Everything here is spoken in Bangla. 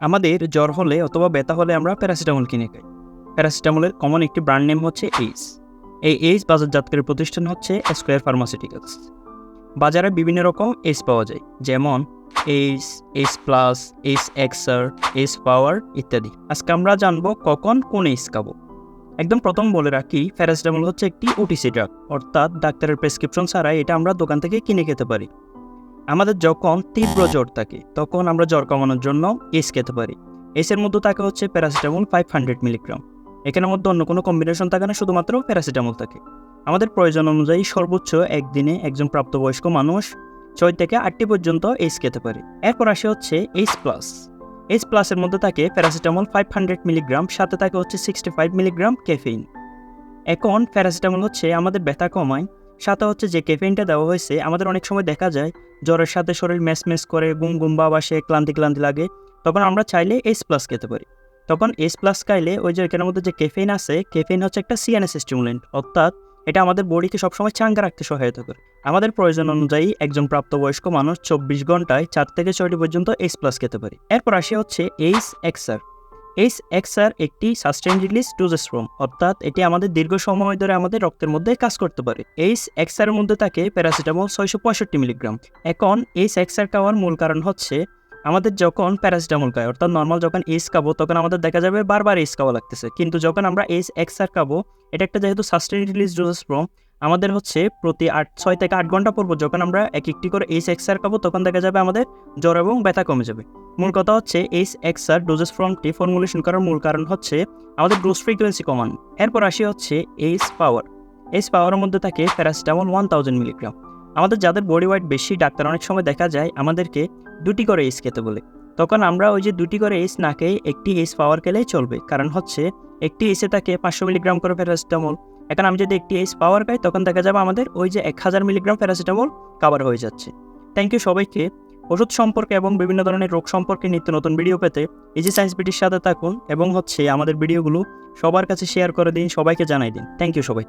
আমাদের জ্বর হলে অথবা ব্যথা হলে আমরা প্যারাসিটামল কিনে খাই। প্যারাসিটামলের কমন একটি ব্র্যান্ড নেম হচ্ছে এইস। এই এইস বাজারজাতকারী প্রতিষ্ঠান হচ্ছে স্কয়ার ফার্মাসিউটিক্যালস। বাজারে বিভিন্ন রকম এইস পাওয়া যায়, যেমন এইস, এইস প্লাস, এইস এক্সার, এইস পাওয়ার ইত্যাদি। আজকে আমরা জানবো কখন কোন এইস খাবো। একদম প্রথম বলে রাখি, প্যারাসিটামল হচ্ছে একটি ওটিসি ড্রাগ, অর্থাৎ ডাক্তারের প্রেসক্রিপশন ছাড়াই এটা আমরা দোকান থেকে কিনে খেতে পারি। আমাদের যখন তীব্র জ্বর থাকে তখন আমরা জ্বর কমানোর জন্য এইস খেতে পারি। এইসের মধ্যে থাকে হচ্ছে প্যারাসিটামল 500 মিলিগ্রাম। এখানের মধ্যে অন্য কোনো কম্বিনেশন থাকে না, শুধুমাত্র প্যারাসিটামল থাকে। আমাদের প্রয়োজন অনুযায়ী সর্বোচ্চ একদিনে একজন প্রাপ্তবয়স্ক মানুষ 6 থেকে 8টি পর্যন্ত এইস খেতে পারে। এরপর আসে হচ্ছে এইস প্লাস। এইস প্লাসের মধ্যে থাকে প্যারাসিটামল 500 মিলিগ্রাম, সাথে থাকে হচ্ছে 65 মিলিগ্রাম ক্যাফেইন। এখন প্যারাসিটামল হচ্ছে আমাদের ব্যথা কমায়, সাথে হচ্ছে যে ক্যাফেইনটা দেওয়া হয়েছে, আমাদের অনেক সময় দেখা যায় জ্বরের সাথে শরীর ম্যাচ করে, ঘুম ভাব আসে, ক্লান্তি লাগে, তখন আমরা চাইলে এইস প্লাস খেতে পারি। তখন এইস প্লাস খাইলে ওই যে এখানের মধ্যে যে ক্যাফেইন আছে, ক্যাফেইন হচ্ছে একটা সিএনএস স্টিমুলেন্ট, অর্থাৎ এটা আমাদের বডিকে সবসময় চাঙ্গা রাখতে সহায়তা করে। আমাদের প্রয়োজন অনুযায়ী একজন প্রাপ্তবয়স্ক মানুষ 24 ঘন্টায় 4 থেকে 6টি পর্যন্ত এইস প্লাস খেতে পারি। এরপর আসে হচ্ছে এইস এক্সার। এইস এক্সার একটি সাস্টেইন রিলিজ ডোজেস ফর্ম, অর্থাৎ এটি আমাদের দীর্ঘ সময় ধরে আমাদের রক্তের মধ্যে কাজ করতে পারে। এইস এক্সার এর মধ্যে থাকে প্যারাসিটামল 665 মিলিগ্রাম। এখন এইস এক্সার খাওয়ার মূল কারণ হচ্ছে, আমাদের যখন প্যারাসিটামল খাই, অর্থাৎ নর্মাল যখন এইস খাবো, তখন আমাদের দেখা যাবে বারবার এইস খাওয়া লাগতেছে। কিন্তু যখন আমরা এইস এক্সার খাবো, এটা একটা যেহেতু সাস্টেইন রিলিজ ডোজেস ফর্ম, আমাদের হচ্ছে প্রতি 6 থেকে 8 ঘন্টা পর যখন আমরা একটি করে এইস এক্সার খাবো, তখন দেখা যাবে আমাদের জ্বর এবং ব্যথা কমে যাবে। মূল কথা হচ্ছে এইস এক্সার ডোজেস ফর্মটি ফর্মুলেশন করার মূল কারণ হচ্ছে আমাদের ডোজ ফ্রিকোয়েন্সি কমানো। এরপর আসি হচ্ছে এইস পাওয়ার। এইস পাওয়ারের মধ্যে থাকে প্যারাসিটামল 1000 মিলিগ্রাম। আমাদের যাদের বডি ওয়েট বেশি, ডাক্তার অনেক সময় দেখা যায় আমাদেরকে 2টি করে এইস খেতে বলে। তখন আমরা ওই যে 2টি করে এইস না খেয়ে একটি এইস পাওয়ার খেলেই চলবে, কারণ হচ্ছে একটি এইসে থাকে 500 মিলিগ্রাম করে প্যারাসিটামল। এখন আমি যদি একটি এইস পাওয়ার খাই, তখন দেখা যাবে আমাদের ওই যে 1000 মিলিগ্রাম প্যারাসিটামল কভার হয়ে যাচ্ছে। থ্যাংক ইউ সবাইকে। ওষুধ সম্পর্কে এবং বিভিন্ন ধরনের রোগ সম্পর্কে নিত্য নতুন ভিডিও পেতে ইজি সায়েন্স বিটির সাথে থাকুন, এবং হচ্ছে আমাদের ভিডিওগুলো সবার কাছে শেয়ার করে দিন, সবাইকে জানাই দিন। থ্যাংক ইউ সবাই।